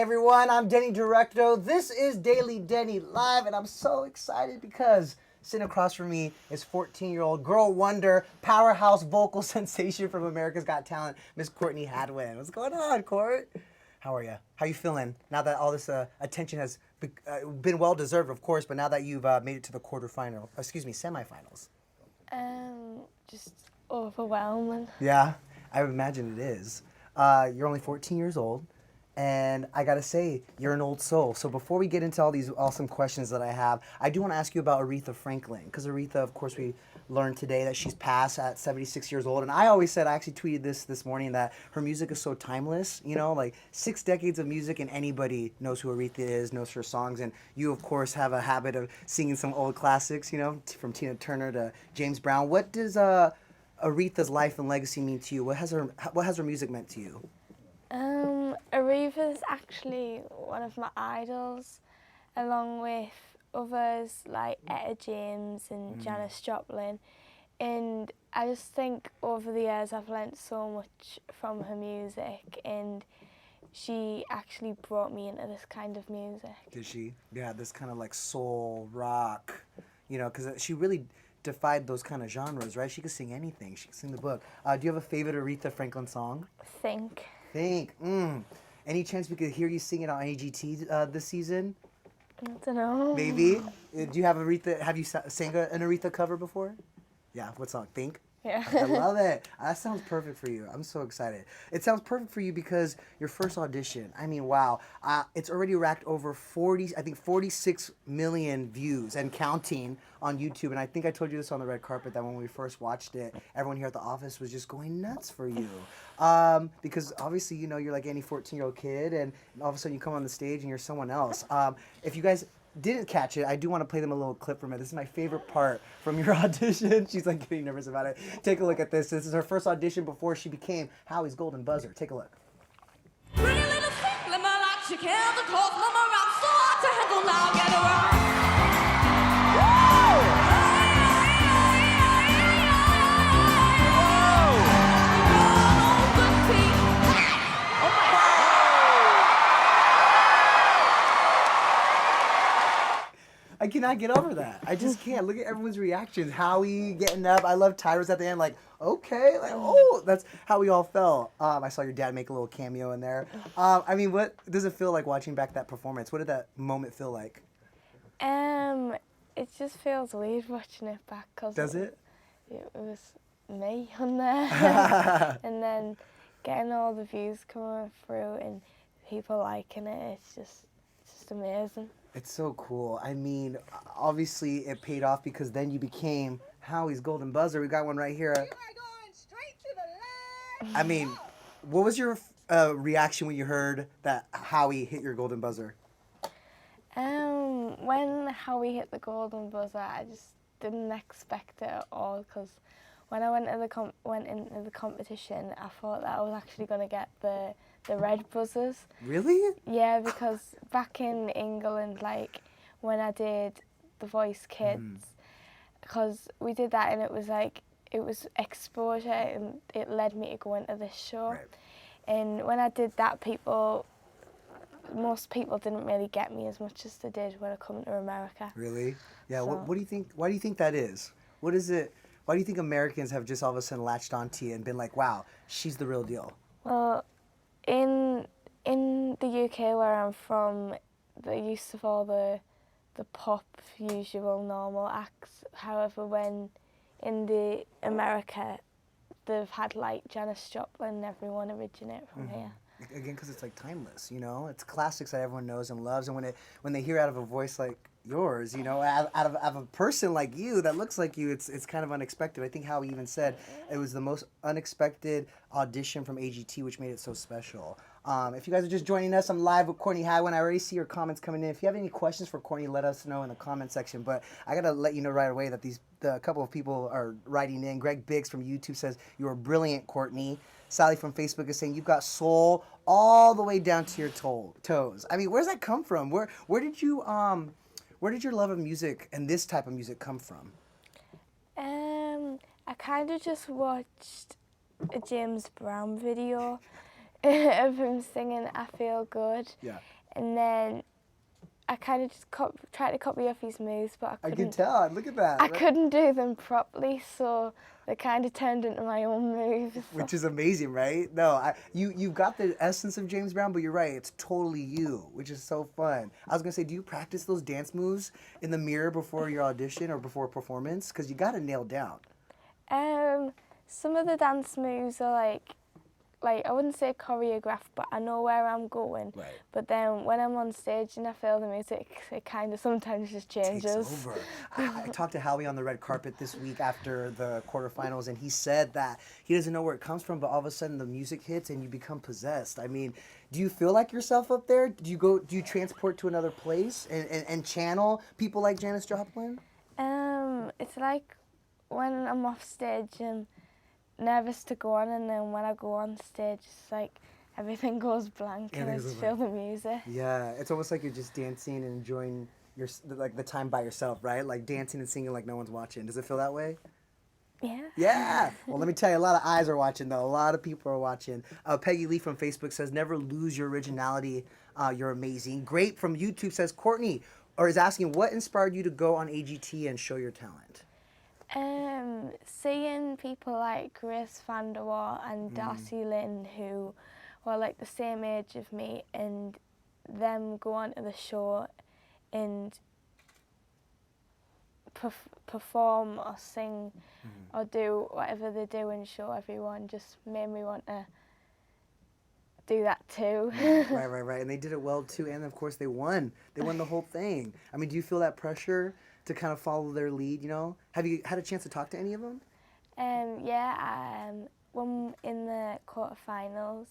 everyone, I'm Denny Directo. This is Daily Denny Live, and I'm so excited because sitting across from me is 14-year-old girl wonder, powerhouse vocal sensation from America's Got Talent, Miss Courtney Hadwin. What's going on, Court? How are you? How you feeling now that all this attention has been well-deserved, of course, but now that you've made it to the semifinals? Just overwhelming. Yeah, I would imagine it is. You're only 14 years old, and I gotta say, you're an old soul. So before we get into all these awesome questions that I have, I do want to ask you about Aretha Franklin, because Aretha, of course, we learned today that she's passed at 76 years old, and I always said, I actually tweeted this morning, that her music is so timeless, you know, like 6 decades of music, and anybody knows who Aretha is, knows her songs, and you, of course, have a habit of singing some old classics, you know, from Tina Turner to James Brown. What does Aretha's life and legacy mean to you? What has her music meant to you? Aretha's actually one of my idols, along with others like Etta James and Janis Joplin. And I just think over the years I've learnt so much from her music, and she actually brought me into this kind of music. Did she? Yeah, this kind of like soul, rock, you know, because she really defied those kind of genres, right? She could sing anything. She could sing the book. Do you have a favorite Aretha Franklin song? Think. Any chance we could hear you sing it on AGT this season? I don't know. Maybe. Do you have Aretha? Have you sang an Aretha cover before? Yeah. What song? Think. Yeah. I love it. That sounds perfect for you. I'm so excited. It sounds perfect for you because your first audition, I mean, wow. It's already racked over 46 million views and counting on YouTube. And I think I told you this on the red carpet, that when we first watched it, everyone here at the office was just going nuts for you. Because obviously, you know, you're like any 14-year-old kid, and all of a sudden you come on the stage and you're someone else. If you guys didn't catch it, I do want to play them a little clip from it. This is my favorite part from your audition. She's like getting nervous about it. Take a look at this. This is her first audition before she became Howie's Golden Buzzer. Take a look. Pretty little thing, let me like she can, the clothes, let me rock, so hard to handle now, get around. I cannot get over that. I just can't. Look at everyone's reactions. Howie getting up. I love Tyra's at the end, like, okay. Like, oh, that's how we all felt. I saw your dad make a little cameo in there. I mean, what does it feel like watching back that performance? What did that moment feel like? It just feels weird watching it back. Does it? It was me on there. And then getting all the views coming through and people liking it, it's just amazing. It's so cool. I mean, obviously it paid off because then you became Howie's Golden Buzzer. We got one right here. You are going straight to the left. I mean, what was your reaction when you heard that Howie hit your Golden Buzzer? When Howie hit the Golden Buzzer, I just didn't expect it at all, because when I went into the competition, I thought that I was actually going to get the red buzzers. Really? Yeah, because back in England, like when I did The Voice Kids, because we did that and it was exposure, and it led me to go into this show. Right. And when I did that, most people didn't really get me as much as they did when I come to America. Really? Yeah. So, what do you think? Why do you think that is? What is it? Why do you think Americans have just all of a sudden latched onto you and been like, wow, she's the real deal? Well, in the UK where I'm from, they're used to all the pop, usual, normal acts. However, when in the America, they've had like Janis Joplin and everyone originate from here. Again, because it's like timeless, you know? It's classics that everyone knows and loves, and when they hear out of a voice like yours, you know, out of a person like you that looks like you, it's kind of unexpected. I think Howie even said it was the most unexpected audition from AGT, which made it so special. If you guys are just joining us, I'm live with Courtney Hadwin. I already see your comments coming in. If you have any questions for Courtney, let us know in the comment section. But I gotta let you know right away that a couple of people are writing in. Greg Biggs from YouTube says, "You are brilliant, Courtney." Sally from Facebook is saying, "You've got soul all the way down to your toes." I mean, where's that come from? Where did your love of music and this type of music come from? I kind of just watched a James Brown video of him singing I Feel Good. Yeah. And then I kind of just tried to copy off his moves, but I I couldn't. can tell. Look at that. I couldn't do them properly, so they kind of turned into my own moves. Which is amazing, right? No, you've got the essence of James Brown, but you're right. It's totally you, which is so fun. I was gonna say, do you practice those dance moves in the mirror before your audition or before a performance? Because you got to nail down. Some of the dance moves are like I wouldn't say choreographed, but I know where I'm going. Right. But then when I'm on stage and I feel the music, it kind of sometimes just changes. Takes over. I talked to Howie on the red carpet this week after the quarterfinals, and he said that he doesn't know where it comes from, but all of a sudden the music hits and you become possessed. I mean, do you feel like yourself up there? Do you transport to another place and channel people like Janis Joplin? It's like when I'm off stage and nervous to go on, and then when I go on stage, it's like everything goes blank and I just feel the music. Yeah, it's almost like you're just dancing and enjoying the time by yourself, right? Like dancing and singing like no one's watching. Does it feel that way? Yeah. Yeah. Well, let me tell you, a lot of eyes are watching, though. A lot of people are watching. Peggy Lee from Facebook says, never lose your originality. You're amazing. Great from YouTube says, Courtney, or is asking, what inspired you to go on AGT and show your talent? Seeing people like Grace Vanderwaal and Darcy Lynn, who were like the same age of me, and them go onto the show and perform or sing or do whatever they do and show everyone just made me want to do that too. Right. And they did it well too, and of course they won. They won the whole thing. I mean, do you feel that pressure to kind of follow their lead, you know? Have you had a chance to talk to any of them? When in the quarterfinals,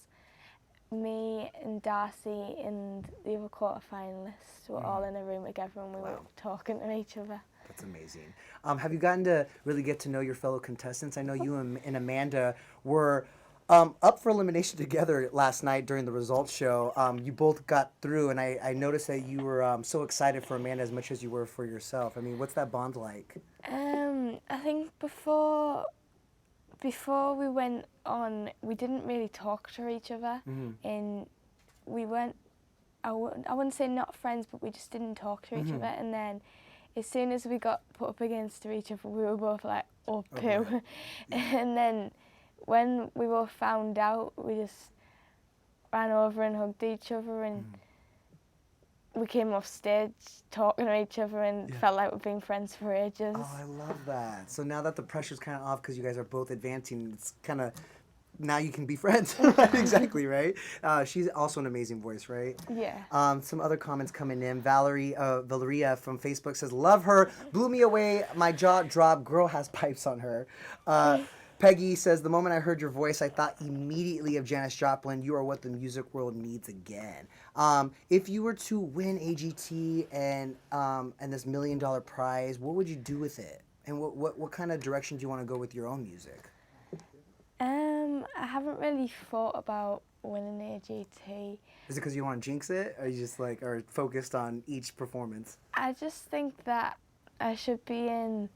me and Darcy and the other quarterfinalists were all in a room together, and we were talking to each other. That's amazing. Have you gotten to really get to know your fellow contestants? I know you and Amanda were up for elimination together last night during the results show. You both got through, and I noticed that you were so excited for Amanda as much as you were for yourself. I mean, what's that bond like? I think before we went on, we didn't really talk to each other, and we weren't, I wouldn't say not friends, but we just didn't talk to each other. And then as soon as we got put up against each other, we were both like, oh, poo. And then when we both found out, we just ran over and hugged each other, and we came off stage talking to each other and felt like we've been friends for ages. Oh, I love that. So now that the pressure's kind of off because you guys are both advancing, it's kind of, now you can be friends. Exactly, right? She's also an amazing voice, right? Yeah. Some other comments coming in. Valeria from Facebook says, love her, blew me away, my jaw dropped, girl has pipes on her. Peggy says, the moment I heard your voice, I thought immediately of Janis Joplin. You are what the music world needs again. If you were to win AGT and this $1 million prize, what would you do with it? And what kind of direction do you want to go with your own music? I haven't really thought about winning AGT. Is it because you want to jinx it, or you just are focused on each performance? I just think that I should be in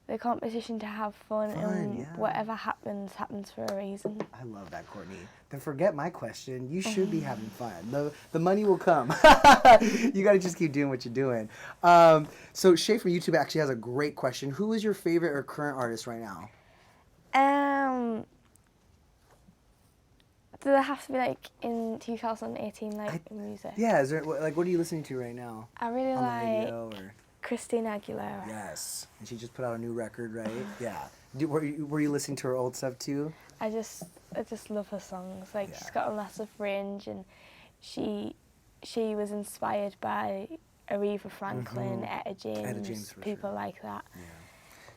the competition to have fun and whatever happens for a reason. I love that, Courtney. Then forget my question. You should be having fun. The money will come. You got to just keep doing what you're doing. So Shay from YouTube actually has a great question. Who is your favorite or current artist right now? Do they have to be in 2018 music? Yeah. Is there what are you listening to right now? I really on like the radio, or? Christina Aguilera. Yes, and she just put out a new record, right? Yeah. Were you listening to her old stuff too? I just love her songs. She's got a massive range, and she was inspired by Aretha Franklin, Etta James, people like that. Yeah.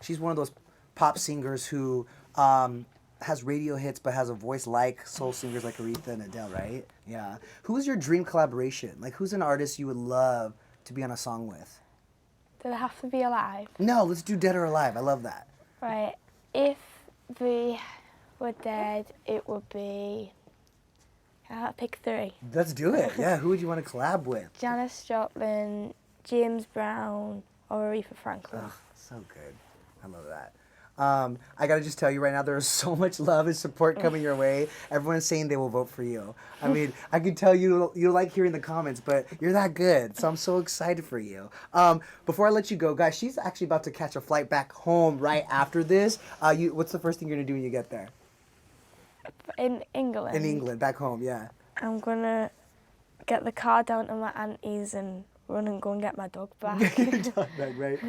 She's one of those pop singers who has radio hits but has a voice like soul singers like Aretha and Adele, right? Yeah. Who's your dream collaboration? Who's an artist you would love to be on a song with? Do they have to be alive? No, let's do dead or alive. I love that. Right. If they were dead, it would be... I'll pick 3. Let's do it. Yeah, who would you want to collab with? Janis Joplin, James Brown, or Aretha Franklin. Oh, so good. I love that. I gotta just tell you right now, there is so much love and support coming your way. Everyone's saying they will vote for you. I mean, I can tell you like hearing the comments, but you're that good. So I'm so excited for you. Before I let you go, guys, she's actually about to catch a flight back home right after this. What's the first thing you're gonna do when you get there? In England. In England, back home, yeah. I'm gonna get the car down to my auntie's and run and go and get my dog back. Dog back, right?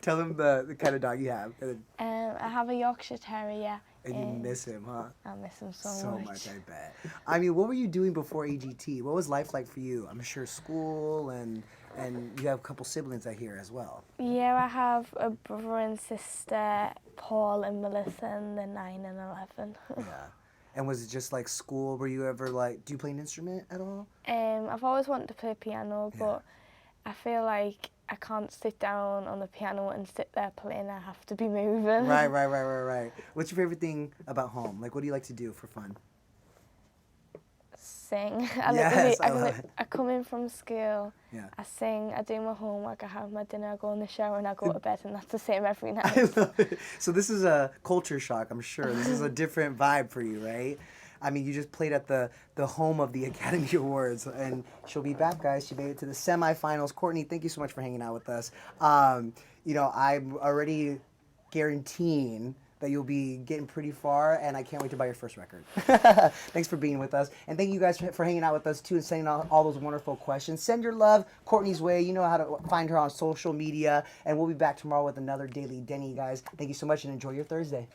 Tell them the kind of dog you have. I have a Yorkshire Terrier. And you miss him, huh? I miss him so So much. much, I bet. I mean, what were you doing before AGT? What was life like for you? I'm sure school and you have a couple siblings I hear as well. Yeah, I have a brother and sister, Paul and Melissa, and they're 9 and 11. Yeah. And was it just like school? Were you ever like, do you play an instrument at all? I've always wanted to play piano, but I feel like I can't sit down on the piano and sit there playing. I have to be moving. Right. What's your favorite thing about home? Like, what do you like to do for fun? Sing. Yes, I love it. I come in from school, Yeah. I sing, I do my homework, I have my dinner, I go in the shower and I go to bed, and that's the same every night. I love it. So this is a culture shock, I'm sure. This is a different vibe for you, right? I mean, you just played at the home of the Academy Awards, and she'll be back, guys. She made it to the semifinals. Courtney, thank you so much for hanging out with us. You know, I'm already guaranteeing that you'll be getting pretty far, and I can't wait to buy your first record. Thanks for being with us, and thank you guys for hanging out with us too and sending all those wonderful questions. Send your love Courtney's way. You know how to find her on social media, and we'll be back tomorrow with another Daily Denny, guys. Thank you so much, and enjoy your Thursday.